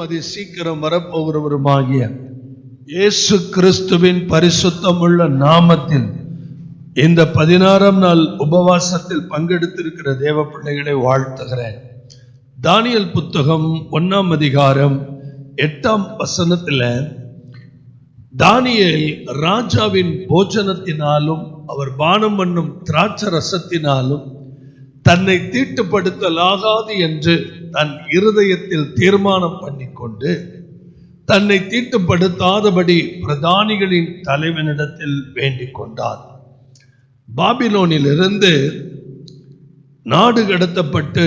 அதி சீக்கிரம் வரப்போகிறவருமாகிய இயேசு கிறிஸ்துவின் பரிசுத்தமுள்ள நாமத்தில் இந்த 16ஆம் நாள் உபவாசத்தில் பங்கெடுத்திருக்கிற தேவ பிள்ளைகளை வாழ்த்துகிறேன். தானியேல் புத்தகம் 1ஆம் அதிகாரம் 8ஆம் வசனத்தில் தானியேல் ராஜாவின் போஜனத்தினாலும் அவர் பானம் பண்ணும் திராட்சை ரசத்தினாலும் தன்னை தீட்டுப்படுத்தலாகாது என்று தன் இருதயத்தில் தீர்மானம் பண்ணிக்கொண்டு தன்னை தீட்டுப்படுத்தாதபடி பிரதானிகளின் தலைவனிடத்தில் வேண்டிக் கொண்டார். பாபிலோனிலிருந்து நாடு கடத்தப்பட்டு,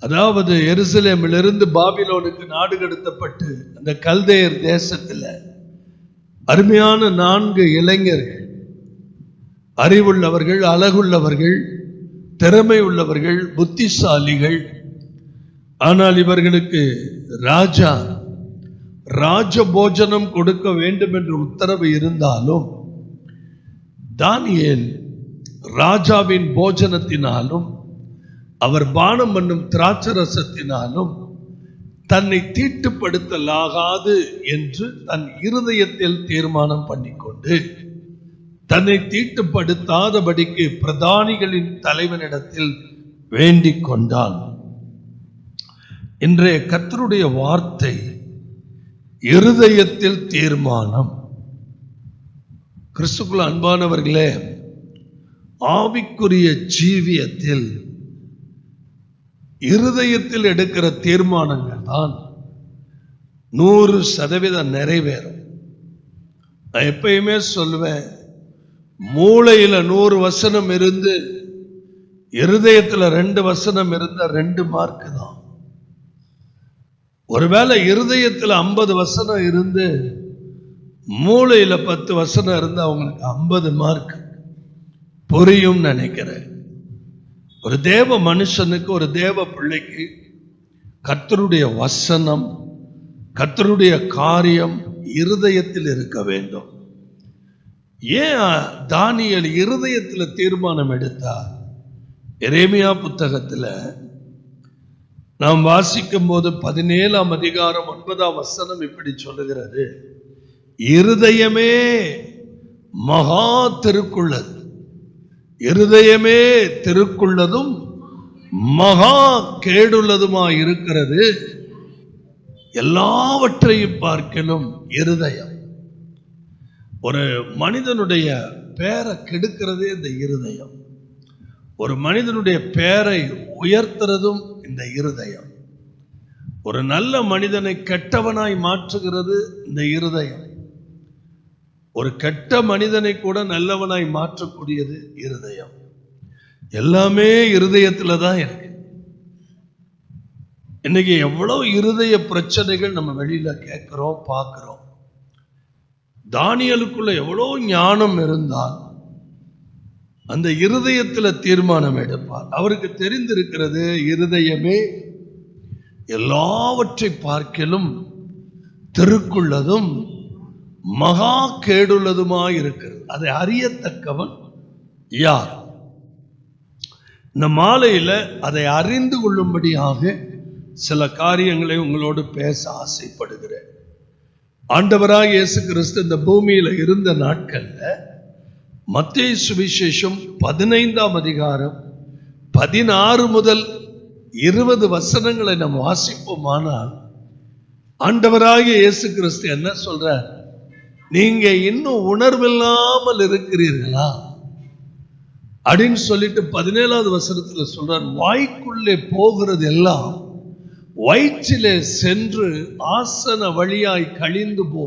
அதாவது எருசலேமிலிருந்து பாபிலோனுக்கு நாடு கடத்தப்பட்டு அந்த கல்தேயர் தேசத்தில் அருமையான 4 இளைஞர்கள், அறிவுள்ளவர்கள், அழகுள்ளவர்கள், திறமை உள்ளவர்கள், புத்திசாலிகள். ஆனால் இவர்களுக்கு ராஜ போஜனம் கொடுக்க வேண்டும் என்று உத்தரவு இருந்தாலும் தானியேல் ராஜாவின் போஜனத்தினாலும் அவர் பானம் பண்ணும் திராட்சை ரசத்தினாலும் தன்னை தீட்டுப்படுத்தலாகாது என்று தன் இருதயத்தில் தீர்மானம் பண்ணிக்கொண்டு தன்னை தீட்டுப்படுத்தாதபடிக்கு பிரதானிகளின் தலைவனிடத்தில் வேண்டிக் கொண்டான். இன்றைய கர்த்தருடைய வார்த்தை இருதயத்தில் தீர்மானம். கிறிஸ்துக்குள் அன்பானவர்களே, ஆவிக்குரிய ஜீவியத்தில் இருதயத்தில் எடுக்கிற தீர்மானங்கள் தான் 100% நிறைவேறும். நான் எப்பயுமே சொல்லுவேன், மூளையில 100 வசனம் இருந்து இருதயத்துல 2 வசனம் இருந்தா 2 மார்க் தான். ஒருவேளை இருதயத்துல 50 வசனம் இருந்து மூளையில 10 வசனம் இருந்தா அவங்களுக்கு 50 மார்க் புரியும் நினைக்கிறேன். ஒரு தேவ மனுஷனுக்கு, ஒரு தேவ பிள்ளைக்கு கர்த்தருடைய வசனம், கர்த்தருடைய காரியம் இருதயத்தில் இருக்க வேண்டும். ஏன் தானியேல் இருதயத்தில் தீர்மானம் எடுத்தார்? எரேமியா புத்தகத்தில் நாம் வாசிக்கும் போது 17ஆம் அதிகாரம் 9ஆம் வசனம் இப்படி சொல்லுகிறது: இருதயமே மகா திருக்குள்ளது, இருதயமே திருக்குள்ளதும் மகா கேடுள்ளதுமாய் இருக்கிறது, எல்லாவற்றையும் பார்க்கலும் இருதயம். ஒரு மனிதனுடைய பேரை கெடுக்கிறதே இந்த இருதயம். ஒரு மனிதனுடைய பேரை உயர்த்துறதும் இந்த இருதயம். ஒரு நல்ல மனிதனை கெட்டவனாய் மாற்றுகிறது இந்த இருதயம். ஒரு கெட்ட மனிதனை கூட நல்லவனாய் மாற்றக்கூடியது இருதயம். எல்லாமே இருதயத்துல தான் இருக்கு. இன்னைக்கு எவ்வளவு இருதய பிரச்சனைகள் நம்ம வெளியில கேட்கிறோம், பார்க்கிறோம். தானியேலுக்குள்ள எவ்வளோ ஞானம் இருந்தால் அந்த இருதயத்துல தீர்மானம் எடுப்பார். அவருக்கு தெரிந்திருக்கிறது, இருதயமே எல்லாவற்றை பார்க்கலும் திருக்குள்ளதும் மகா கேடுள்ளதுமாய் இருக்கிறது. அதை அறியத்தக்கவன் யார்? இந்த மாலையில அதை அறிந்து கொள்ளும்படியாக சில காரியங்களை உங்களோடு பேச ஆசைப்படுகிறேன். ஆண்டவராக இயேசு கிறிஸ்து இந்த பூமியில இருந்த நாட்கள்ல மத்தேயு சுவிசேஷம் 15ஆம் அதிகாரம் 16 முதல் 20 வசனங்களை நாம் வாசிப்போமானால், ஆண்டவராகிய இயேசு கிறிஸ்து என்ன சொல்றார்? நீங்க இன்னும் உணர்வில்லாமல் இருக்கிறீர்களா அப்படின்னு சொல்லிட்டு 17ஆவது வசனத்துல சொல்றார், வாய்க்குள்ளே போகிறது எல்லாம் வயிற்றிலே சென்று ஆசன வழியாய் கழிந்து போ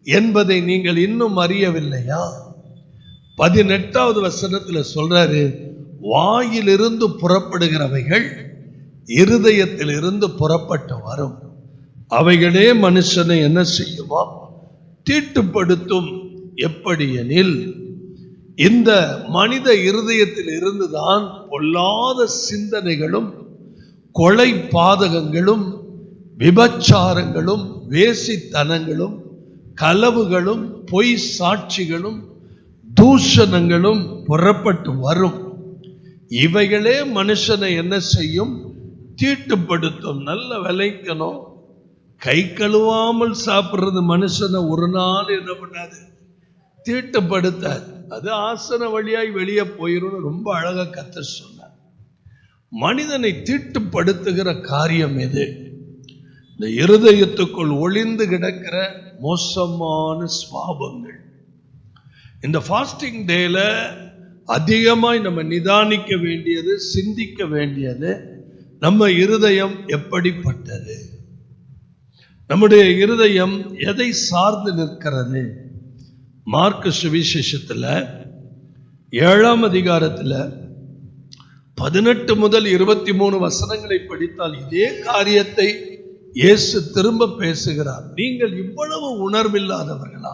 என்பதை நீங்கள் இன்னும் அறியவில்லையா? 18ஆவது வசனத்துல சொல்றாரு, வாயிலிருந்து புறப்படுகிறவைகள் இருதயத்தில் இருந்து புறப்பட்டு வரும், அவைகளே மனுஷனை என்ன செய்யுமா? தீட்டுப்படுத்தும். எப்படி எனில், இந்த மனித இருதயத்தில் இருந்துதான் பொல்லாத சிந்தனைகளும், கொலை பாதகங்களும், விபச்சாரங்களும், வேசித்தனங்களும், களவுகளும், பொய் சாட்சிகளும், தூஷணங்களும் புறப்பட்டு வரும். இவைகளே மனுஷனை என்ன செய்யும்? தீட்டுப்படுத்தும். நல்ல விளைக்கணும். கை கழுவாமல் சாப்பிடுறது மனுஷனை ஒரு நாள் என்ன பண்ணாது, தீட்டுப்படுத்த. அது ஆசன வழியாய் வெளியே போயிரும். ரொம்ப அழகா கர்த்தர் சொன்னார். மனிதனை தீட்டுப்படுத்துகிற காரியம் எது? இந்த இருதயத்துக்குள் ஒளிந்து கிடக்கிற மோசமான சுபாவங்கள். இந்த ஃபாஸ்டிங் டேல அதிகமாய் நம்ம நிதானிக்க வேண்டியது, சிந்திக்க வேண்டியது, நம்ம இருதயம் எப்படிப்பட்டது, நம்முடைய இருதயம் எதை சார்ந்து நிற்கிறது. மார்க்கு சுவிசேஷத்துல 7ஆம் அதிகாரத்துல 18 முதல் 23 வசனங்களை படித்தால் இதே காரியத்தை இயேசு திரும்ப பேசுகிறார். நீங்கள் இவ்வளவு உணர்வில்லாதவர்களா?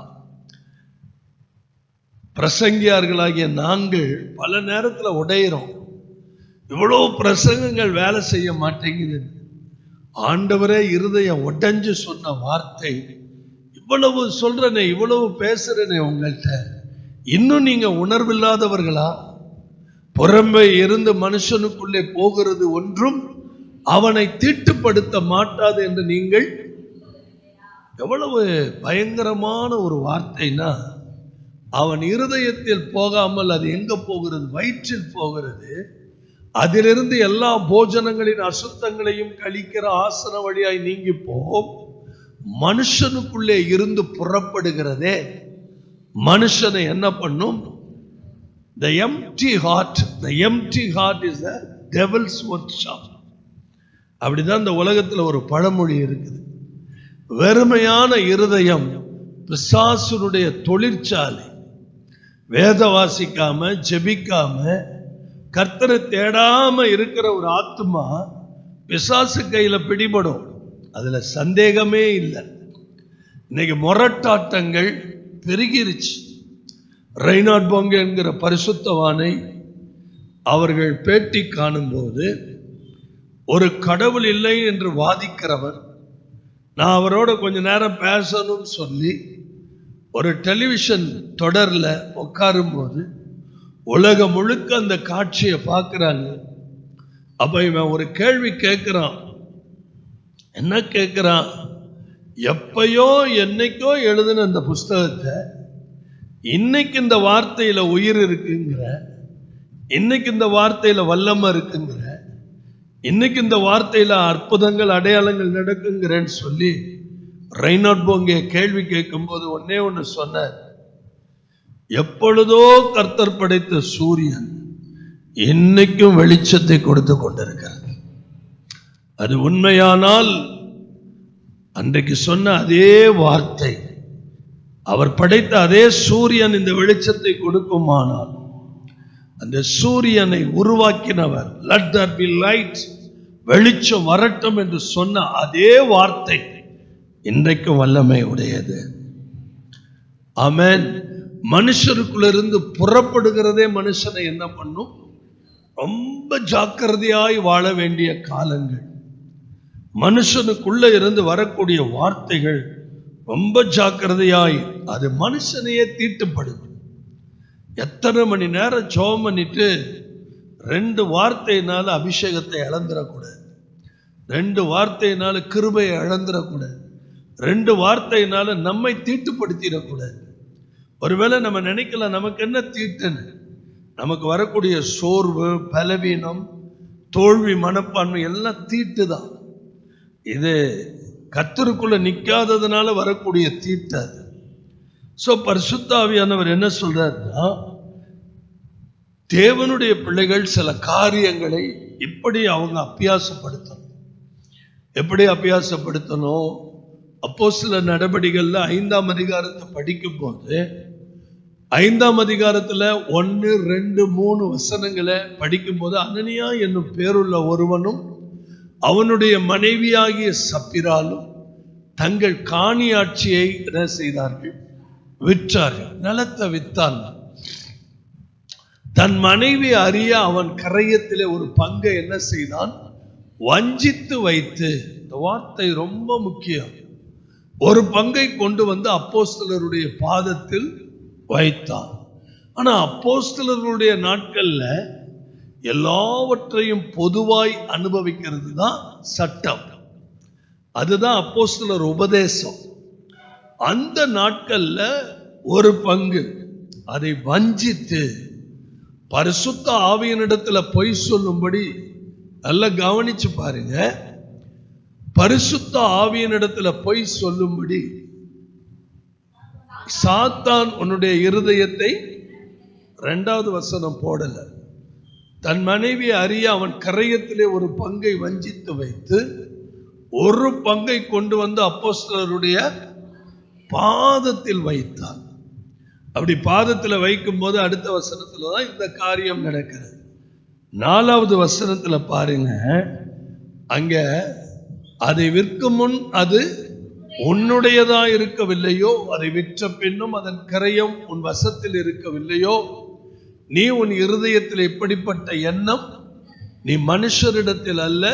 பிரசங்கியார்களாகிய நாங்கள் பல நேரத்தில் உடையிறோம். இவ்வளவு பிரசங்கங்கள் வேலை செய்ய மாட்டேங்குது. ஆண்டவரே இருதயம் உடைஞ்சு சொன்ன வார்த்தை, இவ்வளவு சொல்றனே, இவ்வளவு பேசுறனே உங்கள்கிட்ட, இன்னும் நீங்க உணர்வில்லாதவர்களா? புறம்பே இருந்து மனுஷனுக்குள்ளே போகிறது ஒன்றும் அவனை தீட்டுப்படுத்த மாட்டாது என்று நீங்கள். எவ்வளவு பயங்கரமான ஒரு வார்த்தைனா, அவன் இருதயத்தில் போகாமல் அது எங்க போகிறது? வயிற்றில் போகிறது. அதிலிருந்து எல்லா போஜனங்களின் அசுத்தங்களையும் கழிக்கிற ஆசன வழியாய் நீங்கி போகும். மனுஷனுக்குள்ளே இருந்து புறப்படுகிறதே மனுஷனை என்ன பண்ணும்? The empty heart is the devil's workshop. அப்படிதான் இந்த உலகத்துல ஒரு பழமொழி இருக்குது. வெறுமையான இருதயம் பிசாசுடைய தொழிற்சாலை. வேத வாசிக்காம, ஜெபிக்காம, கர்த்தரை தேடாம இருக்கிற ஒரு ஆத்மா பிசாசு கையில பிடிபடும். அதுல சந்தேகமே இல்லை. இன்னைக்கு முரட்டாட்டங்கள் பெருகிருச்சு. ரெய்னார்ட் போங்க என்கிற பரிசுத்தவானை அவர்கள் பேட்டி காணும்போது, ஒரு கடவுள் இல்லை என்று வாதிக்கிறவர், நான் அவரோட கொஞ்ச நேரம் பேசணும்னு சொல்லி ஒரு டெலிவிஷன் தொடர்ல உட்காரும்போது உலகம் முழுக்க அந்த காட்சியை பார்க்கிறாங்க. அப்ப இவன் ஒரு கேள்வி கேட்கிறான். என்ன கேட்கிறான்? எப்பயோ என்னைக்கோ எழுதின அந்த புஸ்தகத்தை இன்னைக்கு இந்த வார்த்தையில உயிர் இருக்குங்கிற, இன்னைக்கு இந்த வார்த்தையில வல்லமை இருக்குங்கிற, இன்னைக்கு இந்த வார்த்தையில அற்புதங்கள் அடையாளங்கள் நடக்குங்கிறேன்னு சொல்லி ரெய்னார்ட் போங்கே கேள்வி கேட்கும் போது ஒன்னே ஒன்று சொன்னார். எப்பொழுதோ கர்த்தர் படைத்த சூரியன் இன்னைக்கும் வெளிச்சத்தை கொடுத்து கொண்டிருக்கிறது. அது உண்மையானால் அன்றைக்கு சொன்ன அதே வார்த்தை, அவர் படைத்த அதே சூரியன் இந்த வெளிச்சத்தை கொடுக்குமானால், அந்த சூரியனை உருவாக்கினவர் let there be light, வெளிச்சம் வரட்டும் என்று சொன்ன அதே வார்த்தை இன்றைக்கும் வல்லமை உடையது. ஆமென். மனுஷருக்குள்ளிருந்து புறப்படுகிறதே மனுஷனை என்ன பண்ணும்? ரொம்ப ஜாக்கிரதையாய் வாழ வேண்டிய காலங்கள். மனுஷனுக்குள்ள இருந்து வரக்கூடிய வார்த்தைகள் ரொம்ப ஜாக்கிரதையாய் அது மனுஷனையே தீட்டுப்படுத்தும். எத்தனை மணி நேரம் ஜெபம் பண்ணிட்டு 2 வார்த்தையினால அபிஷேகத்தை இழந்துடக்கூடாது. 2 வார்த்தையினால கிருபையை இழந்துடக்கூடாது. 2 வார்த்தையினால நம்மை தீட்டுப்படுத்திடக்கூடாது. ஒருவேளை நம்ம நினைக்கலாம் நமக்கு என்ன தீட்டுன்னு. நமக்கு வரக்கூடிய சோர்வு, பலவீனம், தோல்வி மனப்பான்மை எல்லாம் தீட்டு தான். இது கர்த்தருக்குள்ள நிக்காததுனால வரக்கூடிய தீட்டு அது. சோ பரிசுத்த ஆவியானவர் என்ன சொல்றாருன்னா, தேவனுடைய பிள்ளைகள் சில காரியங்களை இப்படி அவங்க அபியாசப்படுத்தணும். எப்படி அபியாசப்படுத்தணும்? அப்போஸ்தலர் நடபடிகள்ல 5ஆம் அதிகாரத்தை படிக்கும் போது 5ஆம் அதிகாரத்துல 1, 2, 3 வசனங்களை படிக்கும் போது, அனனியா என்னும் பேருள்ள ஒருவனும் அவனுடைய மனைவியாகிய சப்பிராலும் தங்கள் காணியாட்சியை என்ன செய்தார்கள்? விற்றார்கள். நிலத்தை வித்தான். தன் மனைவி அறிய அவன் கரையத்திலே ஒரு பங்கை என்ன செய்தான்? வஞ்சித்து வைத்து. இந்த வார்த்தை ரொம்ப முக்கியம். ஒரு பங்கை கொண்டு வந்து அப்போஸ்தலருடைய பாதத்தில் வைத்தான். ஆனா அப்போஸ்தலருடைய நாட்கள்ல எல்லாவற்றையும் பொதுவாய் அனுபவிக்கிறது தான் சட்டம். அதுதான் அப்போஸ்தலர் உபதேசம். அந்த நாட்கள்ல ஒரு பங்கு அதை வஞ்சித்து பரிசுத்த ஆவியனிடத்துல பொய் சொல்லும்படி நல்லா கவனிச்சு பாருங்க. பரிசுத்த ஆவியனிடத்துல பொய் சொல்லும்படி சாத்தான் உன்னுடைய இருதயத்தை, 2வது வசனம் போடல, தன் மனைவி அறிய அவன் கரையத்திலே ஒரு பங்கை வஞ்சித்து வைத்து ஒரு பங்கை கொண்டு வந்து அப்போஸ்தலருடைய பாதத்தில் வைத்தான். அப்படி பாதத்தில் வைக்கும் போது அடுத்த வசனத்துல தான் இந்த காரியம் நடக்கிறது. 4வது வசனத்துல பாருங்க, அங்க அதை விற்கும் முன் அது உன்னுடையதா இருக்கவில்லையோ, அதை விற்ற பின்னும் அதன் கரையம் உன் வசத்தில் இருக்கவில்லையோ, நீ உன் இருதயத்தில் இப்படிப்பட்ட எண்ணம், நீ மனுஷரிடத்தில் அல்ல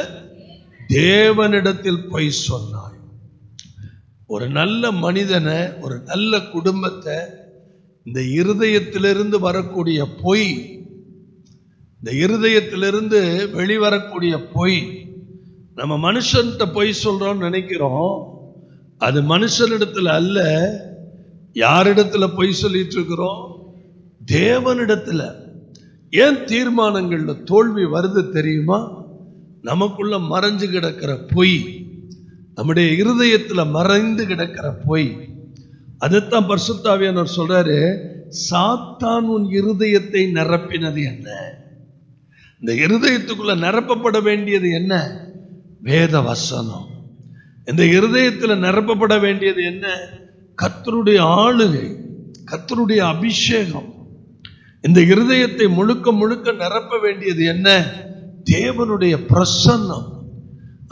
தேவனிடத்தில் பொய் சொன்னாய். ஒரு நல்ல மனிதனை, ஒரு நல்ல குடும்பத்தை, இந்த இருதயத்திலிருந்து வரக்கூடிய பொய், இந்த இருதயத்திலிருந்து வெளிவரக்கூடிய பொய், நம்ம மனுஷன்கிட்ட பொய் சொல்றோம்னு நினைக்கிறோம். அது மனுஷனிடத்துல அல்ல. யாரிடத்துல பொய் சொல்லிட்டு இருக்கிறோம்? தேவனிடத்துல. ஏன் தீர்மானங்கள்ல தோல்வி வருது தெரியுமா? நமக்குள்ள மறைஞ்சு கிடக்கிற பொய், நம்முடைய இருதயத்துல மறைந்து கிடக்கிற பொய். அதைத்தான் பரிசுத்த ஆவியானவர் சொல்றாரு, சாத்தான் உன் இருதயத்தை நிரப்பினது என்ன? இந்த இருதயத்துக்குள்ள நிரப்பப்பட வேண்டியது என்ன? வேத வசனம். இந்த இருதயத்துல நிரப்பப்பட வேண்டியது என்ன? கர்த்தருடைய ஆளுகை, கர்த்தருடைய அபிஷேகம். இந்த இருதயத்தை முழுக்க முழுக்க நிரப்ப வேண்டியது என்ன? தேவனுடைய பிரசன்னம்.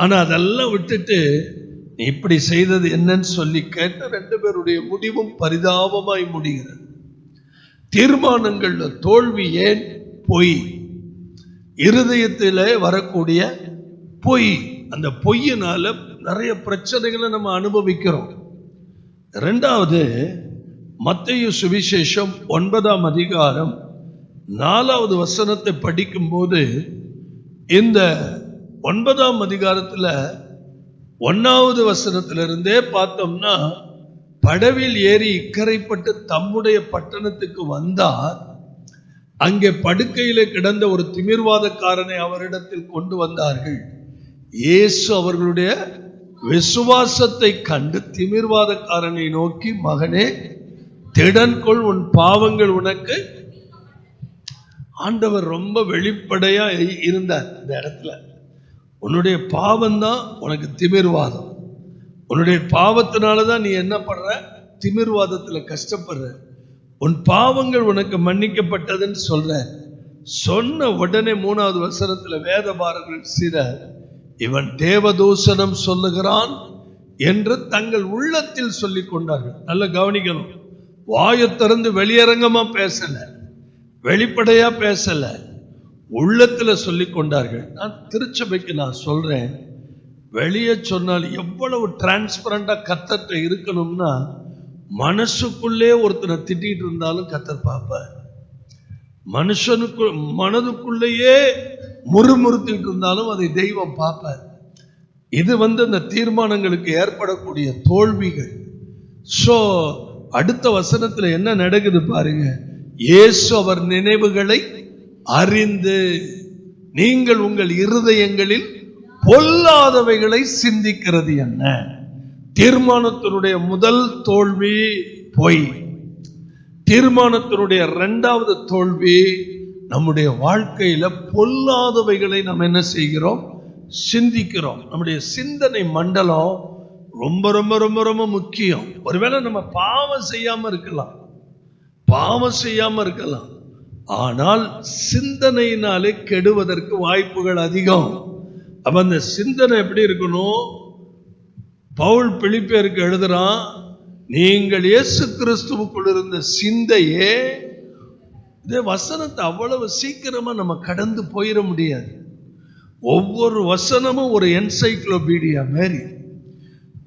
ஆனா அதெல்லாம் விட்டுட்டு நீ இப்படி செய்தது என்னன்னு சொல்லி கேட்ட 2 பேருடைய முடிவும் பரிதாபமாய் முடிகிறது. தீர்மானங்கள்ல தோல்வி ஏன்? பொய். இருதயத்திலே வரக்கூடிய பொய். அந்த பொய்யினால நிறைய பிரச்சனைகளை நம்ம அனுபவிக்கிறோம். 2வது, மத்தேயு சுவிசேஷம் 9ஆம் அதிகாரம் 4வது வசனத்தை படிக்கும் போது, இந்த 9ஆம் அதிகாரத்துல 1வது வசனத்திலிருந்தே பார்த்தோம்னா, படவில் ஏறி இக்கரைப்பட்டு தம்முடைய பட்டணத்துக்கு வந்தார். அங்கே படுக்கையிலே கிடந்த ஒரு திமிர்வாதக்காரனை அவரிடத்தில் கொண்டு வந்தார்கள். இயேசு அவர்களுடைய விசுவாசத்தை கண்டு திமிர்வாதக்காரனை நோக்கி, மகனே திடன்கொள், உன் பாவங்கள் உனக்கு. ஆண்டவர் ரொம்ப வெளிப்படையா இருந்தார் இந்த இடத்துல. உன்னுடைய பாவம்தான் உனக்கு திமிர்வாதம். உன்னுடைய பாவத்தினாலதான் நீ என்ன பண்ற? திமிர்வாதத்துல கஷ்டப்படுற. உன் பாவங்கள் உனக்கு மன்னிக்கப்பட்டதுன்னு சொல்ற. சொன்ன உடனே 3வது வசனத்துல வேதபாரகர்கள் சிலர், இவன் தேவதூஷணம் சொல்லுகிறான் என்று தங்கள் உள்ளத்தில் சொல்லிக் கொண்டார்கள். நல்ல கவனிக்கணும். வாயை திறந்து வெளியரங்கமா பேசல, வெளிப்படையா பேசல, உள்ளத்துல சொல்லிக் கொண்டார்கள். நான் திருச்சபைக்கு நான் சொல்றேன், வெளியே சொன்னால் எவ்வளவு டிரான்ஸ்பரண்டா கர்த்தர்ட்ட இருக்கணும்னா, மனசுக்குள்ளே ஒருத்தனை திட்டிட்டு இருந்தாலும் கர்த்தர் பார்ப்பார். மனுஷனுக்கு மனதுக்குள்ளேயே முறுமுறுத்திட்டு இருந்தாலும் அதை தெய்வம் பார்ப்பார். இது அந்த தீர்மானங்களுக்கு ஏற்படக்கூடிய தோல்விகள். சோ அடுத்த வசனத்துல என்ன நடக்குது பாருங்க. இயேசு அவர் நினைவுகளை அறிந்து, நீங்கள் உங்கள் இருதயங்களில் பொல்லாதவைகளை சிந்திக்கிறது என்ன? தீர்மானத்தினுடைய முதல் தோல்வி பொய். தீர்மானத்தினுடைய 2வது தோல்வி, நம்முடைய வாழ்க்கையில பொல்லாதவைகளை நம்ம என்ன செய்கிறோம்? சிந்திக்கிறோம். நம்முடைய சிந்தனை மண்டலம் ரொம்ப ரொம்ப ரொம்ப ரொம்ப முக்கியம். ஒருவேளை நம்ம பாவம் செய்யாம இருக்கலாம், ஆனால் சிந்தனையினாலே கெடுவதற்கு வாய்ப்புகள் அதிகம். அப்ப அந்த சிந்தனை எப்படி இருக்கணும்? பவுல் பிலிப்பியருக்கு எழுதுறான், நீங்கள் இயேசு கிறிஸ்துவுக்குள் இருந்த சிந்தையே. இதே வசனத்தை அவ்வளவு சீக்கிரமா நம்ம கடந்து போயிட முடியாது. ஒவ்வொரு வசனமும் ஒரு என்சைக்ளோபீடியா மாதிரி.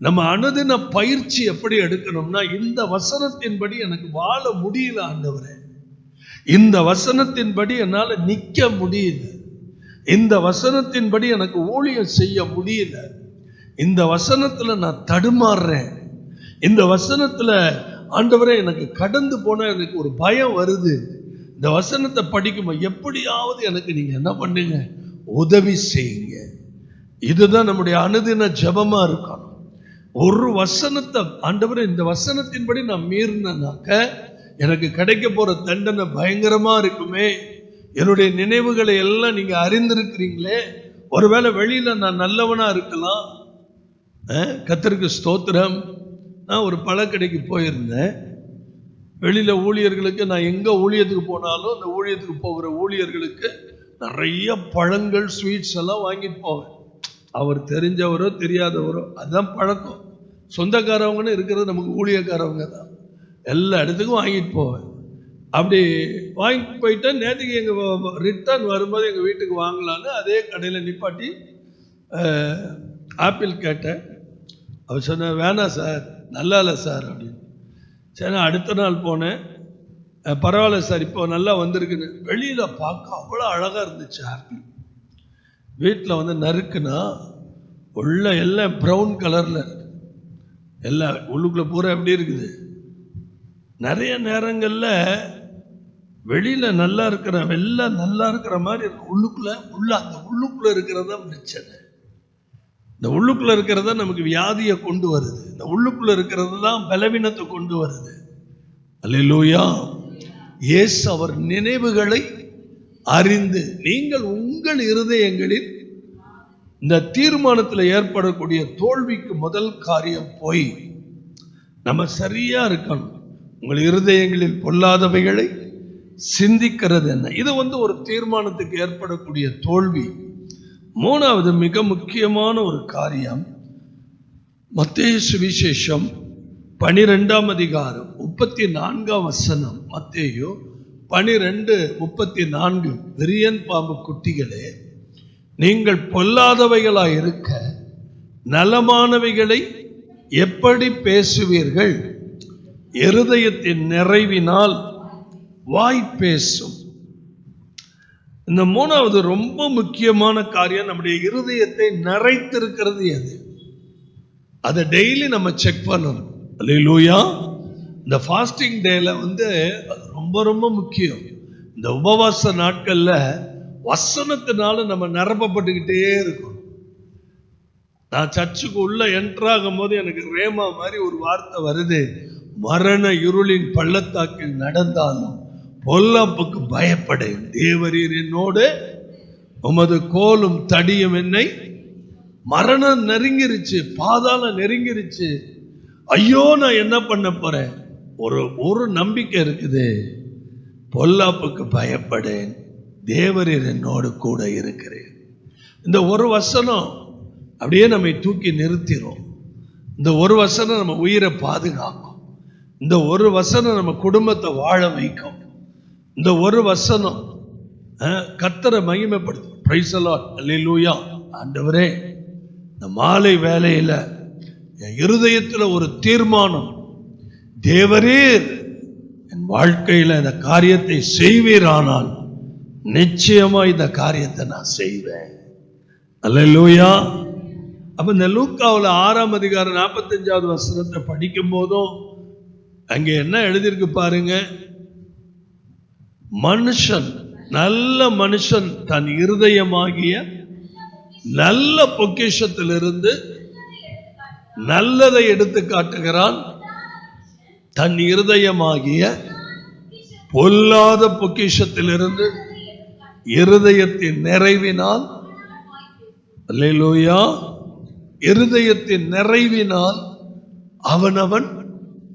நம்ம அனுதின பயிற்சி எப்படி எடுக்கணும்னா, இந்த வசனத்தின்படி எனக்கு வாழ முடியல ஆண்டவரே, இந்த வசனத்தின்படி என்னால நிக்க முடியல, இந்த வசனத்தின்படி எனக்கு ஊழியம் செய்ய முடியல, இந்த வசனத்துல நான் தடுமாறுறேன், இந்த வசனத்துல ஆண்டவரே எனக்கு கடந்து போன எனக்கு ஒரு பயம் வருது, இந்த வசனத்தை படிக்கும்போது எப்படியாவது எனக்கு நீங்க என்ன பண்ணுங்க, உதவி செய்யுங்க. இதுதான் நம்முடைய அனுதின ஜெபமா இருக்கணும். ஒரு வசனத்தை ஆண்டவரே இந்த வசனத்தின்படி நான் மீறினாக்க எனக்கு கிடைக்க போற தண்டனை பயங்கரமா இருக்குமே, என்னுடைய நினைவுகளை எல்லாம் நீங்க அறிந்திருக்கிறீங்களே, ஒருவேளை வெளியில நான் நல்லவனா இருக்கலாம், கர்த்தருக்கு ஸ்தோத்திரம். நான் ஒரு பழக்கடைக்கு போயிருந்தேன். வெளியில ஊழியர்களுக்கு நான் எங்க ஊழியத்துக்கு போனாலும் அந்த ஊழியத்துக்கு போகிற ஊழியர்களுக்கு நிறைய பழங்கள் ஸ்வீட்ஸ் எல்லாம் வாங்கிட்டு போவேன். அவர் தெரிஞ்சவரோ தெரியாதவரோ அதுதான் பழக்கம். சொந்தக்காரவங்கன்னு இருக்கிறது நமக்கு ஊழியக்காரவங்க தான். எல்லா இடத்துக்கும் வாங்கிட்டு போவேன். அப்படி வாங்கிட்டு போயிட்டேன். நேற்றுக்கு எங்கள் ரிட்டர்ன் வரும்போது எங்கள் வீட்டுக்கு வாங்கலான்னு அதே கடையில் நிப்பாட்டி ஆப்பிள் கேட்டேன். அவர் சொன்ன வேணாம் சார், நல்லா இல்லை சார் அப்படின்னு. சரி, அடுத்த நாள் போனேன். பரவாயில்ல சார், இப்போ நல்லா வந்திருக்குன்னு. வெளியில் பார்க்க அவ்வளோ அழகாக இருந்துச்சு ஆப்பிள். வீட்டில் வந்து நறுக்குனா உள்ள எல்லாம் ப்ரௌன் கலரில் இருக்கு, எல்லாம் உள்ளுக்குள்ளே பூரா எப்படி இருக்குது. நிறைய நேரங்களில் வெளியில் நல்லா இருக்கிற எல்லாம் நல்லா இருக்கிற மாதிரி இருக்கு, அந்த உள்ளுக்குள்ளே இருக்கிறது தான் பிரச்சனை. இந்த உள்ளுக்குள்ளே இருக்கிறது தான் நமக்கு வியாதியை கொண்டு வருது, இந்த உள்ளுக்குள்ளே இருக்கிறது தான் பலவீனத்தை கொண்டு வருது. அல்லேலூயா. இயேசு அவர் நினைவுகளை அறிந்து, நீங்கள் உங்கள் இருதயங்களில் இந்த தீர்மானத்தில் ஏற்படக்கூடிய தோல்விக்கு முதல் காரியம் போய் நம்ம சரியா இருக்கணும். உங்கள் இருதயங்களில் பொல்லாதவைகளை சிந்திக்கிறது என்ன, இது வந்து ஒரு தீர்மானத்துக்கு ஏற்படக்கூடிய தோல்வி. மூணாவது மிக முக்கியமான ஒரு காரியம், மத்தேயு சுவிசேஷம் 12ஆம் அதிகாரம் 34ஆம் வசனம். மத்தேயு 12:34. விரியன் பாம்பு குட்டிகளே, நீங்கள் பொல்லாதவைகளாய் இருக்க நலமானவைகளை எப்படி பேசுவீர்கள்? இருதயத்தின் நிறைவினால் வாய் பேசும். இந்த மூணாவது ரொம்ப முக்கியமான காரியம், நம்முடைய இருதயத்தை நிறைத்திருக்கிறது எது, அதை டெய்லி நம்ம செக் பண்ணணும். அல்லேலூயா. இந்த ஃபாஸ்டிங் டேல வந்து அது ரொம்ப ரொம்ப முக்கியம். இந்த உபவாச நாட்கள்ல வசனத்தினால நம்ம நிரப்பப்பட்டுக்கிட்டே இருக்கணும். நான் சர்ச்சுக்கு உள்ள என்ட்ராகும் போது எனக்கு ரேமா மாதிரி ஒரு வார்த்தை வருது, மரண இருளின் பள்ளத்தாக்கில் நடந்தாலும் பொல்லாப்புக்கு பயப்படேன், தேவரீர் என்னோடு, உமது கோலும் தடியும் என்னை. மரணம் நெருங்கிருச்சு, பாதாளம் நெருங்கிருச்சு, ஐயோ நான் என்ன பண்ண போறேன்? ஒரு நம்பிக்கை இருக்குது, பொல்லாப்புக்கு பயப்படேன், தேவரீர் என்னோடு கூட இருக்கிறேன். இந்த ஒரு வசனம் அப்படியே நம்மை தூக்கி நிறுத்திடும். இந்த ஒரு வசனம் நம்ம உயிரை பாதுகாக்கும். இந்த ஒரு வசனம் நம்ம குடும்பத்தை வாழ வைக்கும். இந்த ஒரு வசனம் கர்த்தரை மகிமைப்படுத்தும். Praise the Lord. அல்லேலூயா. ஆண்டவரே, இந்த மாலை வேளையில என் இருதயத்தில் ஒரு தீர்மானம், தேவரீர் என் வாழ்க்கையில இந்த காரியத்தை செய்வீரானால் நிச்சயமா இந்த காரியத்தை நான் செய்வேன். அல்லேலூயா. அப்ப இந்த லூக்காவில் 6ஆம் அதிகாரம் 45ஆவது வசனத்தை படிக்கும் போதும் அங்கே என்ன எழுதியிருக்கு பாருங்க. மனுஷன், நல்ல மனுஷன் தன் இருதயமாகிய நல்ல பொக்கிஷத்திலிருந்து நல்லதை எடுத்து காட்டுகிறான், தன் இருதயமாகிய பொல்லாத பொக்கிஷத்திலிருந்து இருதயத்தின் நிறைவினால், அல்லேலூயா, இருதயத்தின் நிறைவினால் அவனவன்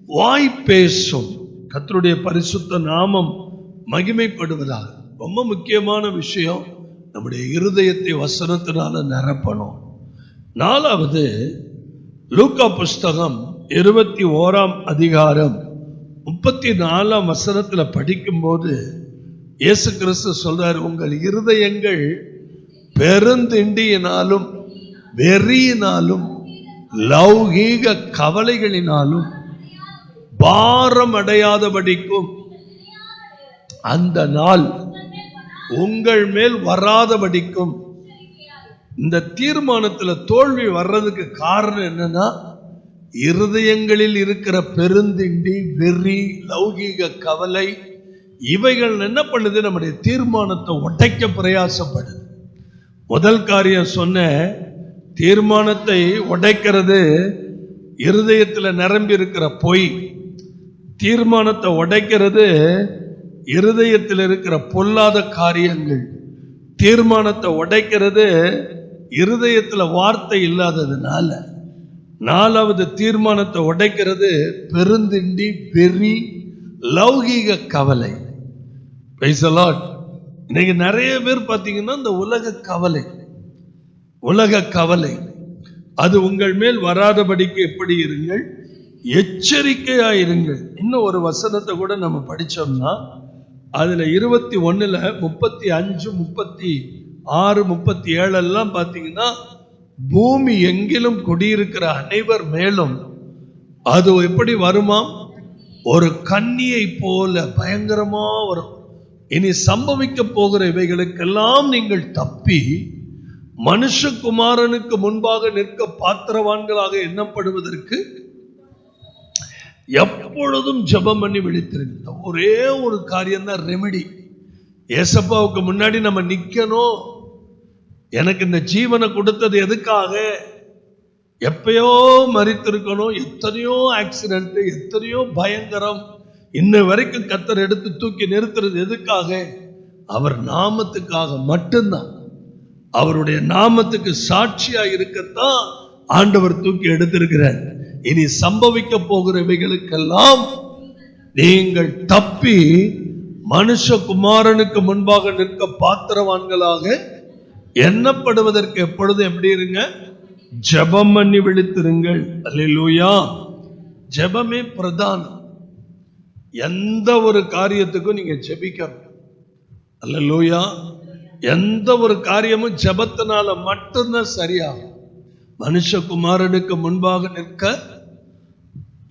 வாய் பேசும். கர்த்தருடைய பரிசுத்த நாமம் மகிமைப்படுவதாக. ரொம்ப முக்கியமான விஷயம், நம்முடைய இருதயத்தை வசனத்தினால நிரப்பணும். நாலாவது, லூக்கா புஸ்தகம் 21ஆம் அதிகாரம் 34ஆம் வசனத்துல படிக்கும்போது இயேசு கிறிஸ்து சொல்றார், உங்கள் இருதயங்கள் பெருந்திண்டியினாலும் வெறியினாலும் லௌகீக கவலைகளினாலும் பாரம் அடையாதபடிக்கும் அந்த நாள் உங்கள் மேல் வராதபடிக்கும். இந்த தீர்மானத்துல தோல்வி வர்றதுக்கு காரணம் என்னன்னா, இருதயங்களில் இருக்கிற பெருந்திண்டி, வெறி, லௌகீக கவலை, இவைகள் என்ன பண்ணுது? நம்முடைய தீர்மானத்தை உடைக்க பிரயாசப்படுது. முதல் காரியம் சொன்ன, தீர்மானத்தை உடைக்கிறது இருதயத்தில் நிரம்பி இருக்கிற பொய். தீர்மானத்தை உடைக்கிறது இருதயத்தில் இருக்கிற பொல்லாத காரியங்கள். தீர்மானத்தை உடைக்கிறது இருதயத்தில் வார்த்தை இல்லாததுனால. நாலாவது, தீர்மானத்தை உடைக்கிறது பெருந்திண்டி, வெறி, லௌகீக கவலை. Praise the Lord. இன்னைக்கு நிறைய பேர் பார்த்தீங்கன்னா இந்த உலக கவலை அது உங்கள் மேல் வராதபடிக்கு எப்படி இருங்கள்? எச்சரிக்கையாயிருங்கள். இன்னும் ஒரு வசனத்தை கூட நம்ம படிச்சோம்னா, அதுல 21, 35, 36, 37 எல்லாம் பார்த்தீங்கன்னா, பூமி எங்கிலும் குடியிருக்கிற அனைவர் மேலும் அது எப்படி வருமாம்? ஒரு கன்னியை போல பயங்கரமா வரும். இனி சம்பவிக்க போகிற இவைகளுக்கெல்லாம் நீங்கள் தப்பி மனுஷகுமாரனுக்கு முன்பாக நிற்க பாத்திரவான்களாக எண்ணப்படுவதற்கு எப்பொழுதும் ஜெபம் பண்ணி விழித்திருங்க. ஒரே ஒரு காரியம் தான் ரெமெடி. ஏசப்பாவுக்கு முன்னாடி நம்ம நிக்கணும். எனக்கு இந்த ஜீவனை கொடுத்தது எதுக்காக? எப்பயோ மரித்திருக்கணும். எத்தனையோ ஆக்சிடென்ட், எத்தனையோ பயங்கரம், இன்ன வரைக்கும் கர்த்தர் எடுத்து தூக்கி நிறுத்துறது எதுக்காக? அவர் நாமத்துக்காக மட்டும்தான். அவருடைய நாமத்துக்கு சாட்சியா இருக்கத்தான் ஆண்டவர் தூக்கி எடுத்திருக்கிறார். இனி சம்பவிக்க போகிறவைகளுக்கெல்லாம் நீங்கள் தப்பி மனுஷகுமாரனுக்கு முன்பாக நிற்க பாத்திரவான்களாக எண்ணப்படுவதற்கு எப்பொழுதும் எப்படி இருங்க? ஜெபம் பண்ணி விழித்திருங்கள். அல்லேலூயா. ஜெபமே பிரதானம். எந்த ஒரு காரியத்துக்கும் நீங்க ஜெபிக்கணும். அல்லேலூயா. எந்த ஒரு காரியமும் ஜெபத்தினால மட்டும்தான் சரியாகும். மனுஷகுமாரனுக்கு முன்பாக நிற்க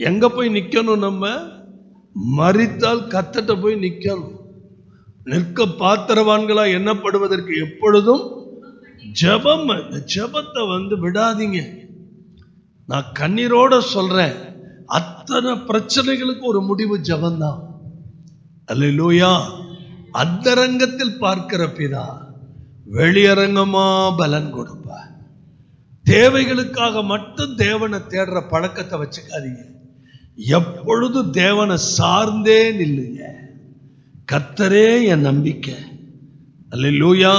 எங்க போய் நிக்கணும்? நம்ம மரித்தால் கர்த்தர்ட்ட போய் நிக்கணும். நிற்க பாத்திரவான்களா எண்ணப்படுவதற்கு எப்பொழுதும் ஜெபம். ஜெபத்தை விடாதீங்க. நான் கண்ணீரோட சொல்றேன், அத்தனை பிரச்சனைகளுக்கு ஒரு முடிவு ஜெபம்தான். அல்லேலூயா. அந்தரங்கத்தில் பார்க்கிற பிதா வெளியரங்கமா பலன் கொடுப்பார். தேவைகளுக்காக மட்டும் தேவனை தேடுற பழக்கத்தை வச்சுக்காதீங்க. எப்பொழுதும் தேவனை சார்ந்தே நில்லுங்க. கர்த்தரே என் நம்பிக்கை. அல்லேலூயா.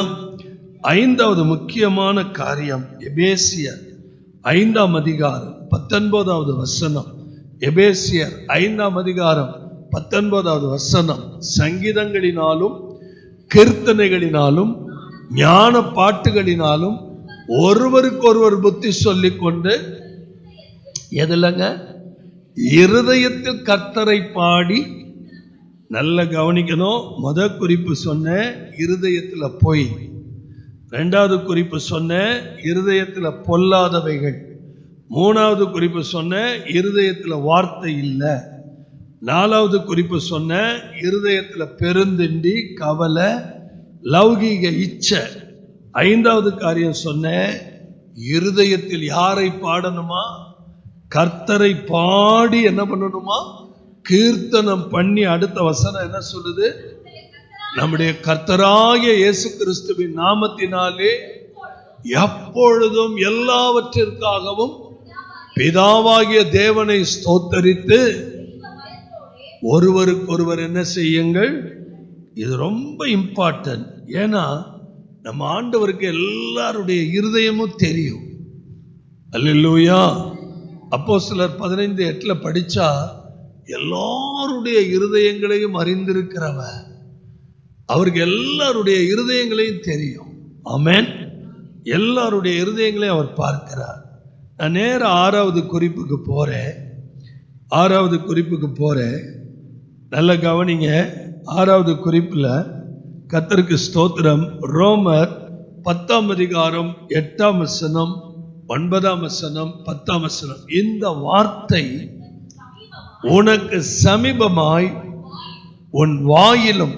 ஐந்தாவது முக்கியமான காரியம், எபேசியர் 5ஆம் அதிகாரம் 19வது வசனம். எபேசியர் 5ஆம் அதிகாரம் 19வது வசனம். சங்கீதங்களினாலும் கீர்த்தனைகளினாலும் ஞான பாட்டுகளினாலும் ஒருவருக்கொருவர் புத்தி சொல்லிக் கொண்டு, எதுலங்க? இருதயத்தில் கர்த்தரை பாடி. நல்ல கவனிக்கணும். முதல் குறிப்பு சொன்ன இருதயத்துல போய், இரண்டாவது குறிப்பு சொன்ன இருதயத்துல பொல்லாதவைகள், மூணாவது குறிப்பு சொன்ன இருதயத்துல வார்த்தை இல்லை, நாலாவது குறிப்பு சொன்ன இருதயத்துல பெருந்திண்டி, கவலை, லௌகீக இச்சை, ஐந்தாவது காரியம் சொன்ன இருதயத்தில் யாரை பாடணுமா? கர்த்தரை பாடி என்ன பண்ணணுமா? கீர்த்தனம் பண்ணி. அடுத்த வசனம் என்ன சொல்லுது? நம்முடைய கர்த்தராகிய இயேசு கிறிஸ்துவின் நாமத்தினாலே எப்பொழுதும் எல்லாவற்றிற்காகவும் பிதாவாகிய தேவனை ஸ்தோத்தரித்து ஒருவருக்கொருவர் என்ன செய்யுங்கள். இது ரொம்ப இம்பார்ட்டன்ட். ஏன்னா நம்ம ஆண்டவருக்கு எல்லாருடைய இருதயமும் தெரியும். அல்லேலூயா. அப்போஸ்தலர் 15:8 படிச்சா, எல்லாருடைய இருதயங்களையும் அறிந்திருக்கிறவர், அவருக்கு எல்லாருடைய இருதயங்களையும் தெரியும். ஆமென். எல்லாருடைய இருதயங்களையும் அவர் பார்க்கிறார். நான் நேர ஆறாவது குறிப்புக்கு போறேன். நல்ல கவனிங்க. ஆறாவது குறிப்புல கர்த்தருக்கு ஸ்தோத்திரம். ரோமர் 10ஆம் அதிகாரம் 8ஆம் வசனம், 9ஆம் வசனம், 10ஆம் வசனம். இந்த வார்த்தை உனக்கு சமீபமாய் உன் வாயிலும்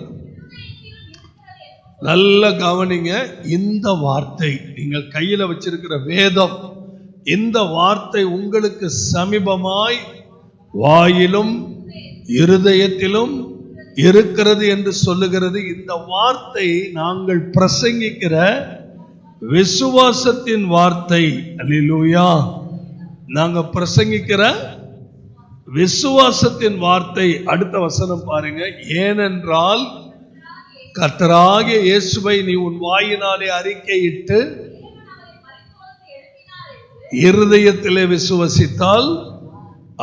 நல்ல கவனிங்க. இந்த வார்த்தை நீங்கள் கையில வச்சிருக்கிற வேதம், இந்த வார்த்தை உங்களுக்கு சமீபமாய் வாயிலும் இருதயத்திலும் இருக்கிறது என்று சொல்லுகிறது. இந்த வார்த்தை நாங்கள் பிரசங்கிக்கிற விசுவாசத்தின் வார்த்தை. அல்லேலூயா. நாங்க பிரசங்கிக்கிற விசுவாசத்தின் வார்த்தை. அடுத்த வசனம் பாருங்க. ஏனென்றால் கர்த்தராகிய இயேசுவை நீ உன் வாயினாலே அறிக்கையிட்டு இருதயத்திலே விசுவசித்தால்.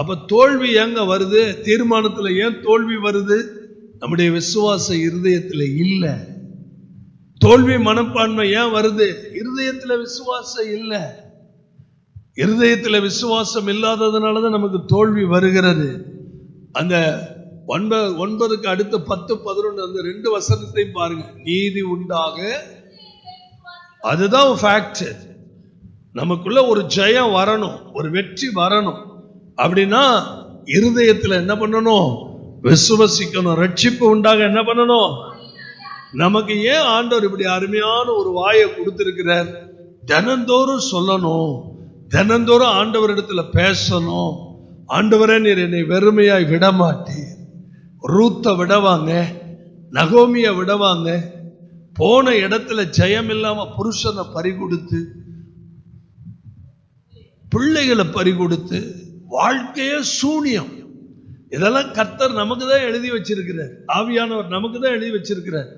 அப்ப தோல்வி எங்க வருது? தீர்மானத்துல ஏன் தோல்வி வருது? நம்முடைய விசுவாச இருதயத்துல இல்ல. தோல்வி மனப்பான்மை ஏன் வருது? இருதயத்துல விசுவாசம் இல்ல. இருதயத்துல விசுவாசம் இல்லாததுனாலதான் நமக்கு தோல்வி வருகிறது. அந்த 9க்கு அடுத்து 10, 11 அந்த 2 வசனத்தையும் பாருங்க. நீதி உண்டாக, அதுதான் ஃபேக்ட். நமக்குள்ள ஒரு ஜெயம் வரணும், ஒரு வெற்றி வரணும். அப்படின்னா இருதயத்துல என்ன பண்ணணும்? விசுவசிக்கணும். ரட்சிப்பு உண்டாக என்ன பண்ணணும்? நமக்கு ஏன் ஆண்டவர் இப்படி அருமையான ஒரு வாயை கொடுத்திருக்கிறார்? தினந்தோறும் சொல்லணும், தினந்தோறும் ஆண்டவரிடத்துல பேசணும். ஆண்டவரே, நீர் என்னை வெறுமையாய் விடமாட்டீர். ரூத்தை விடவாங்க, நகோமியை விடவாங்க, போன இடத்துல ஜெயம் இல்லாம புருஷனை பறிகொடுத்து, பிள்ளைகளை பறிகொடுத்து, வாழ்க்கையே சூனியம். இதெல்லாம் கர்த்தர் நமக்கு தான் எழுதி வச்சிருக்கிறார். ஆவியானவர் நமக்கு தான் எழுதி வச்சிருக்கிறார்.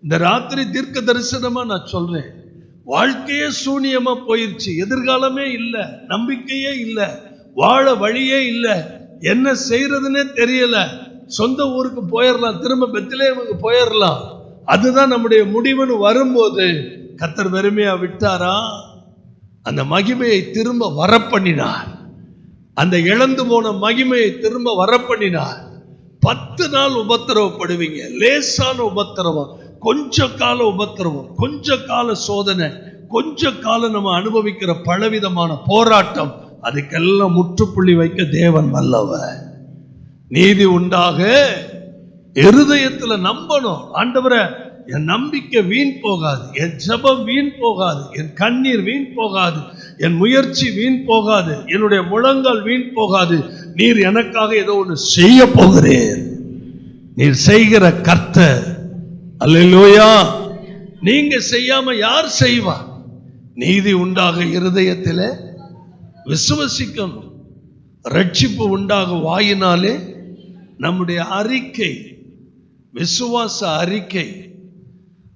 இந்த ராத்திரி தீர்க்க தரிசனமா நான் சொல்றேன். வாழ்க்கையே சூனியமா போயிருச்சு. எதிர்காலமே இல்லை, நம்பிக்கையே இல்லை, வாழ வழியே இல்லை, என்ன செய்யறதுன்னே தெரியல. சொந்த ஊருக்கு போயிடலாம், திரும்ப பெத்லகேமுக்கு போயிடலாம், அதுதான் நம்முடைய முடிவுன்னு வரும்போது கர்த்தர் வெறுமையா விட்டாரா? அந்த மகிமையை திரும்ப வரப்பண்ணினார். அந்த இழந்து போன மகிமையை திரும்ப வரப்பண்ணினார். 10 நாள் உபத்திரவப்படுவீங்க. லேசான உபத்திரவம், கொஞ்ச கால உபத்திரவம், கொஞ்ச கால சோதனை, கொஞ்ச காலம் நம்ம அனுபவிக்கிற பலவிதமான போராட்டம், அதுக்கெல்லாம் முற்றுப்புள்ளி வைக்க தேவன் வல்லவர். நீதி உண்டாக இருதயத்துல நம்பணும். ஆண்டவரே, என் நம்பிக்கை வீண் போகாது, என் ஜெபம் வீண் போகாது, என் கண்ணீர் வீண் போகாது, என் முயற்சி வீண் போகாது, என்னுடைய முழங்கால் வீண் போகாது. நீர் எனக்காக ஏதோ ஒன்று செய்ய போகிறீர். நீர் செய்கிற கர்த்தர். அல்லேலூயா. நீங்க செய்யாம யார் செய்வார்? நீதி உண்டாக இருதயத்திலே விசுவசிக்கணும். ரட்சிப்பு உண்டாக வாயினாலே நம்முடைய அறிக்கை, விசுவாச அறிக்கை,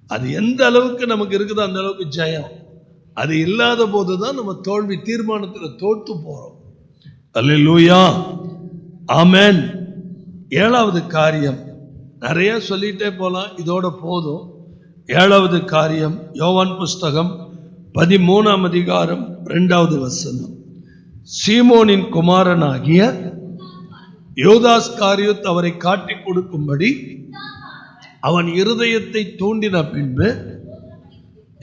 அது எந்த அளவுக்கு நமக்கு இருக்குதோ அந்த அளவுக்கு ஜெயம். அது இல்லாத போதுதான் நம்ம தோல்வி தீர்மானத்தில் தோற்று போறோம். அல்லேலூயா. ஆமென். 7வது காரியம், நிறைய சொல்லிட்டே போலாம், இதோட போதும். 7வது காரியம், யோவான் புஸ்தகம் 13ஆம் அதிகாரம் 2வது வசனம். சீமோனின் குமாரனாகிய யூதாஸ்காரியோத் அவரை காட்டிக் கொடுக்கும்படி அவன் இருதயத்தை தூண்டின பின்பு.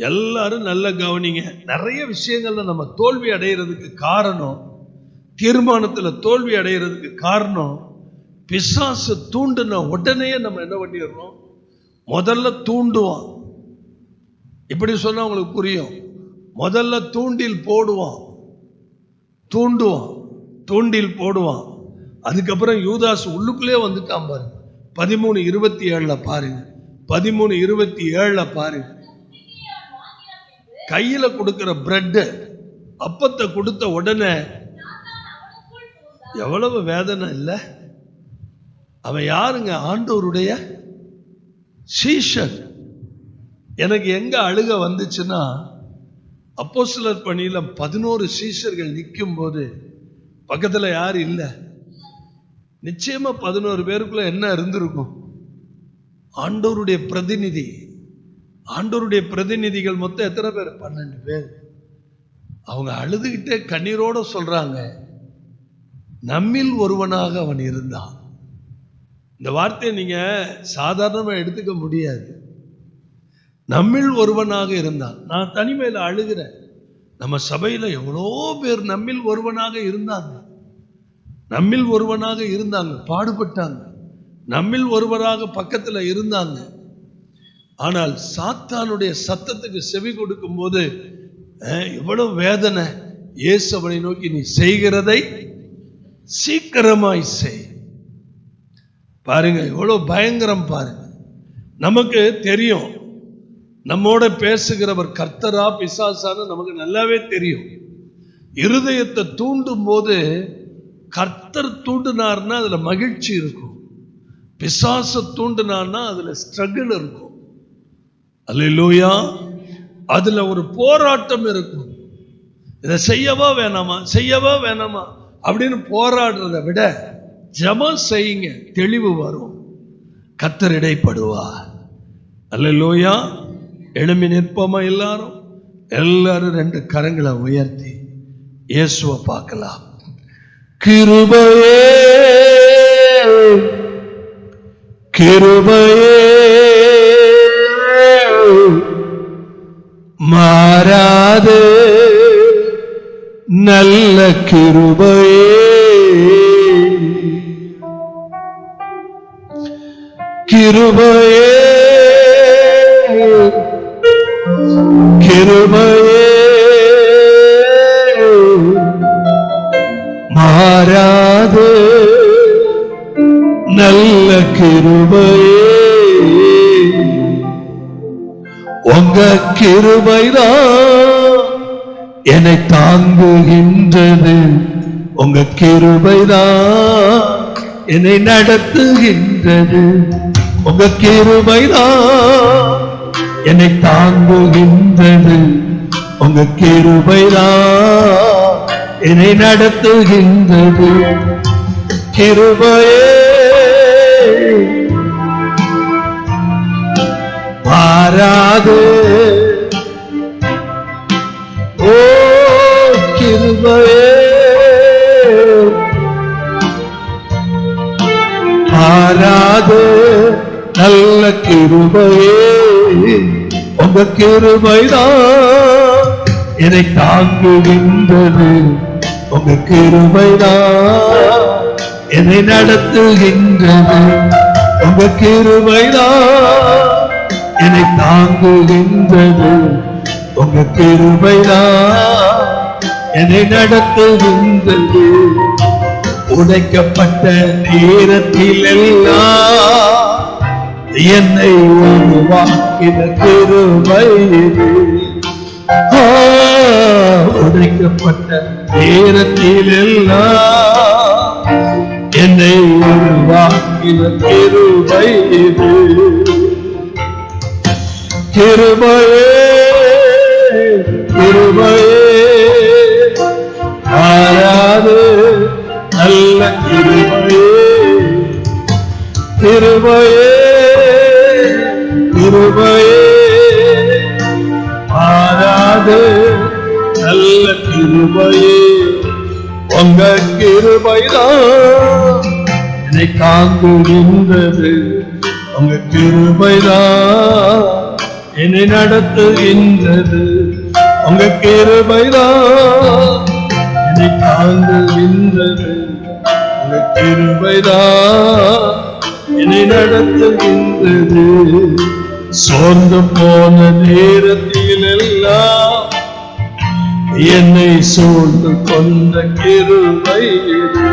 எல்லாரும் நல்ல கவனிங்க. நிறைய விஷயங்கள்ல நம்ம தோல்வி அடைகிறதுக்கு காரணம், தீர்மானத்துல தோல்வி அடைகிறதுக்கு காரணம், பிசாசு தூண்டின உடனே நம்ம என்ன பண்ணிடுறோம்? முதல்ல தூண்டுவான். இப்படி சொன்னா உங்களுக்கு புரியும். முதல்ல தூண்டில் போடுவான், தூண்டுவான், தூண்டில் போடுவான். அதுக்கப்புறம் யூதாஸ் உள்ளுக்குள்ளே வந்துட்டான் பாருங்க. 13:27 பாருங்க. 13:27 பாருங்க. கையில கொடுக்கிற பிரெட், அப்பத்தை கொடுத்த உடனே எவ்வளவு வேதனை இல்லை? அவன் யாருங்க? ஆண்டவருடைய சீஷன். எனக்கு எங்க அழுக வந்துச்சுன்னா, அப்போஸ்தலர் பணியில 11 சீஷர்கள் நிற்கும் போது பக்கத்துல யாரு இல்லை. நிச்சயமா 11 பேருக்குள்ள என்ன இருந்திருக்கும்? ஆண்டவருடைய பிரதிநிதி. ஆண்டவருடைய பிரதிநிதிகள் மொத்தம் எத்தனை பேர்? 12 பேர். அவங்க அழுதுகிட்டே கண்ணீரோட சொல்றாங்க, நம்மில் ஒருவனாக அவன் இருந்தான். இந்த வார்த்தையை நீங்க சாதாரணமா எடுத்துக்க முடியாது. நம்மில் ஒருவனாக இருந்தான். நான் தனிமையில அழுகிறேன். நம்ம சபையில எவ்வளோ பேர் நம்மில் ஒருவனாக இருந்தாங்க, நம்மில் ஒருவனாக இருந்தாங்க, பாடுபட்டாங்க, நம்மில் ஒருவராக பக்கத்துல இருந்தாங்க. ஆனால் சாத்தானுடைய சத்தத்துக்கு செவி கொடுக்கும் போது எவ்வளவு வேதனை. இயேசு அவனை நோக்கி, நீ செய்கிறதை சீக்கிரமாய் செய். பாருங்க எவ்வளவு பயங்கரம். பாருங்க, நமக்கு தெரியும் நம்மோட பேசுகிறவர் கர்த்தரா பிசாசான்னு நமக்கு நல்லாவே தெரியும். இருதயத்தை தூண்டும் போது கர்த்தர் தூண்டினார்னா அதுல மகிழ்ச்சி இருக்கும், பிசாச தூண்டினார்னா அதுல ஸ்ட்ரகிள் இருக்கும். அல்லேலூயா. அதுல ஒரு போராட்டம் இருக்கும். இதை செய்யவா வேணாமா, செய்யவா வேணாமா அப்படின்னு போராடுறதை விட ஜெபம் செய்யுங்க, தெளிவு வரும், கர்த்தர் இடைப்படுவார். அல்லேலூயா. எழும்பி நிற்போமா எல்லாரும்? எல்லாரும் 2 கரங்களை உயர்த்தி இயேசுவை பார்க்கலாம். கிருபையே கிருபையே மாறாது நல்ல கிருபையே, கிருபையே கிருபையே மாறாது நல்ல கிருபையே, உங்க கிருபைதான் என்னை தாங்குகின்றது, உங்க கிருபைதான் என்னை நடத்துகின்றது, உங்க கிருபைதான் என்னை தாங்குகின்றது, உங்க கிருபைதான் என்னை நடத்துகின்றது. கிருபையே மாறாது, ஓ கிருபையே மாறாது நல்ல கிருபையே, உங்க கிருபைதான் என்னை தாங்குகின்றது, உங்க கிருபைதான் என்னை நடத்துகின்றது, உங்க கிருபைதான் என்னை தாங்குகின்றது, உங்க கிருபைதான் என்னை நடத்துகின்றது. உடைக்கப்பட்ட நேரத்தில் எல்லாம் என்னை உருவாக்கின கிருபை இது. உடைக்கப்பட்ட நேரத்தில் எல்லாம் என்னை உருவாக்கின கிருபை இது. கிருபையே கிருபையே மாறாது நல்ல கிருபையே, கிருபையே கிருபையே மாறாது நல்ல கிருபையே, உங்க கிருபைதான் என்னை தாங்குகின்றது, உங்க கிருபைதான் என்னை நடத்துகின்றது, உங்க கிருபைதான் என்னை தாங்குகின்றது, உங்க கிருபைதான் என்னை நடத்துகின்றது. சோர்ந்து போன நேரத்தில் எல்லாம் என்னை சூழ்ந்து கொண்ட கிருபை இது.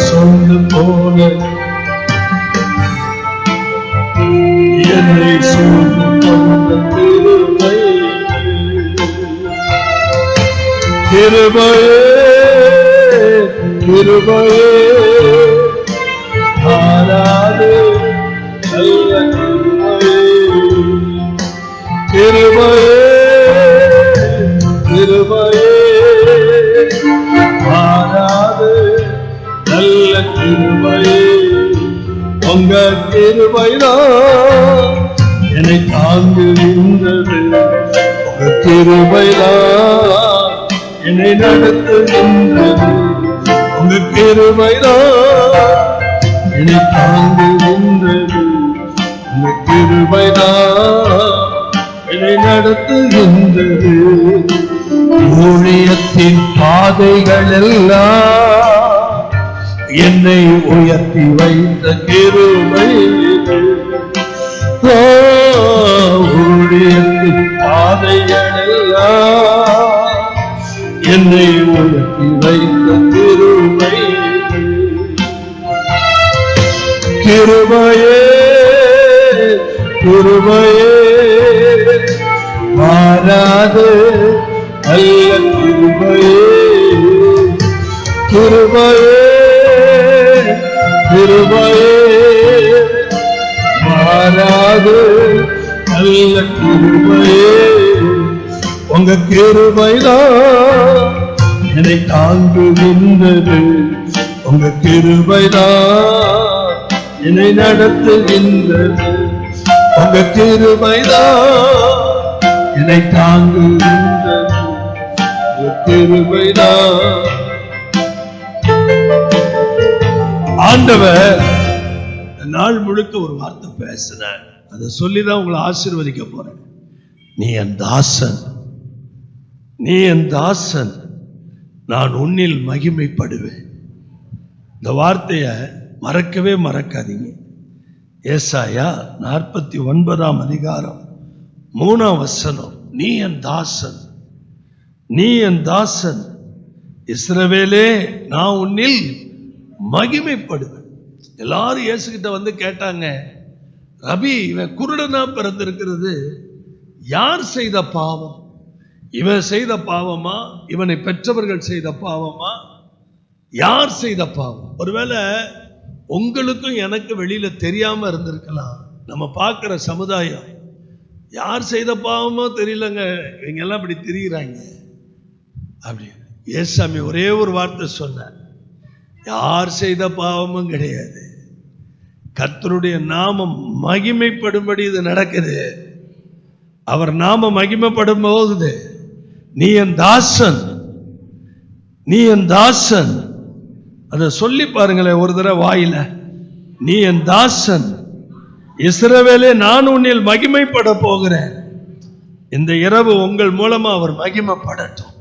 சோர்ந்து போன என்னை சூழ்ந்து கொண்ட கிருபை, கிருபையே கிருபையே மாறாது நல்ல கிருபையே, கிருபையே கிருபையே மாறாது நல்ல கிருபையே, உங்க கிருபைதான் என்னை தாங்குகின்றது, உங்க கிருபைதான் என்னை நடத்துகின்றது, உங்க கிருபைதான் என்னை தாங்குகின்றது, உங்க கிருபைதான் என்னை நடத்துகின்றது. ஊழியத்தின் பாதைகள் எல்லாம் என்னை உயர்த்தி வைத்த கிருபை இது. கிருபையே மாறாது நல்ல கிருபையே கிருபையே கிருபையே மாறாது நல்ல கிருபையே உங்க கிருபைதான் என்னை தாங்குகின்றது உங்க கிருபைதான் என்னை நடத்துகின்றது உங்க கிருபைதான் என்னை தாங்குகின்றது உங்க கிருபைதான். ஆண்டவர் நாள் முழுக்க ஒரு வார்த்தை பேசினார். அதை சொல்லிதான் உங்களை ஆசீர்வதிக்க போறேன். நீ என் தாசன், நீ என் தாசன், நான் உன்னில் மகிமைப்படுவேன். இந்த வார்த்தைய மறக்கவே மறக்காதீங்க. ஏசாயா 49 அதிகாரம் 3 வசனம். நீ என் தாசன், நீ என் தாசன், இஸ்ரவேலே நான் உன்னில் மகிமைப்படுவேன். எல்லாரும் இயேசுகிட்ட வந்து கேட்டாங்க, ரபி இவன் குருடனா பிறந்திருக்கிறது யார் செய்த பாவம்? இவன் செய்த பாவமா, இவனை பெற்றவர்கள் செய்த பாவமா, யார் செய்த பாவம்? ஒருவேளை உங்களுக்கும் எனக்கு வெளியில தெரியாம இருந்திருக்கலாம். நம்ம பார்க்கிற சமுதாயம் யார் செய்த பாவமோ தெரியலங்க, இவங்க எல்லாம் அப்படி திரிகிறாங்க அப்படி. ஏசாமி ஒரே ஒரு வார்த்தை சொன்னார், யார் செய்த பாவமும் கிடையாது, கர்த்தருடைய நாமம் மகிமைப்படும்படி இது நடக்குது. அவர் நாம மகிமைப்படும் போகுது. நீ என் தாசன், நீ என் தாசன். அதை சொல்லி பாருங்களேன் ஒரு தடவை வாயில. நீ என் தாசன், இஸ்ரவேலே நான் உன்னில் மகிமைப்பட போகிறேன். இந்த இரவு உங்கள் மூலமா அவர் மகிமைப்படட்டும்.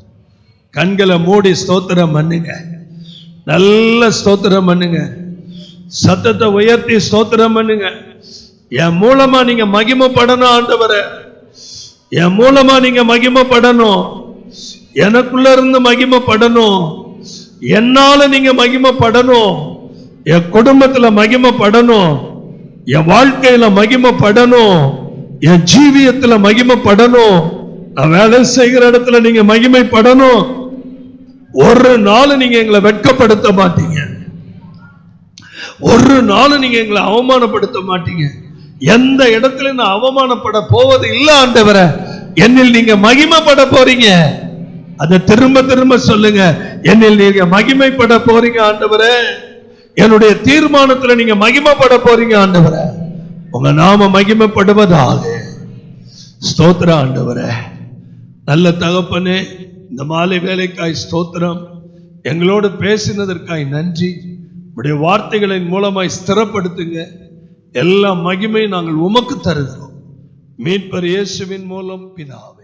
கண்களை மூடி ஸ்தோத்திரம் பண்ணுங்க, நல்ல ஸ்தோத்திரம் பண்ணுங்க, சத்தத்தை உயர்த்தி ஸ்தோத்திரம் பண்ணுங்க. என் மூலமா நீங்க மகிமைப்படணும் ஆண்டவரே, என் மூலமா நீங்க மகிமைப்படணும், எனக்குள்ள இருந்து மகிமைப்படணும், என்னால நீங்க மகிமைப்படணும், என் குடும்பத்துல மகிமைப்படணும், என் வாழ்க்கையில மகிமைப்படணும், என் ஜீவியத்துல மகிமைப்படணும், நான் வேலை செய்கிற இடத்துல நீங்க மகிமைப்படணும். ஒரு நாள் நீங்க எங்களை வெட்கப்படுத்த மாட்டீங்க, ஒரு நாள் நீங்க எங்களை அவமானப்படுத்த மாட்டீங்க. எந்த இடத்துல நான் அவமானப்பட போவது இல்லை ஆண்டவரே, என்னில் நீங்க மகிமைப்பட போறீங்க. அதை திரும்ப திரும்ப சொல்லுங்க, என்னில் நீங்க மகிமைப்பட போறீங்க ஆண்டவரே. என்னுடைய தீர்மானத்துல நீங்க மகிமைப்பட போறீங்க ஆண்டவரே. உங்க நாம மகிமைப்படுவதாக. ஸ்தோத்திரம் ஆண்டவரே. நல்ல தகப்பனே, இந்த மாலை வேலைக்காய் ஸ்தோத்திரம். எங்களோடு பேசினதற்காய் நன்றி. உடைய வார்த்தைகளின் மூலமாய் ஸ்திரப்படுத்துங்க. எல்லா மகிமை நாங்கள் உமக்கு தருகிறோம். மீட்பர் இயேசுவின் மூலம் பிதாவே.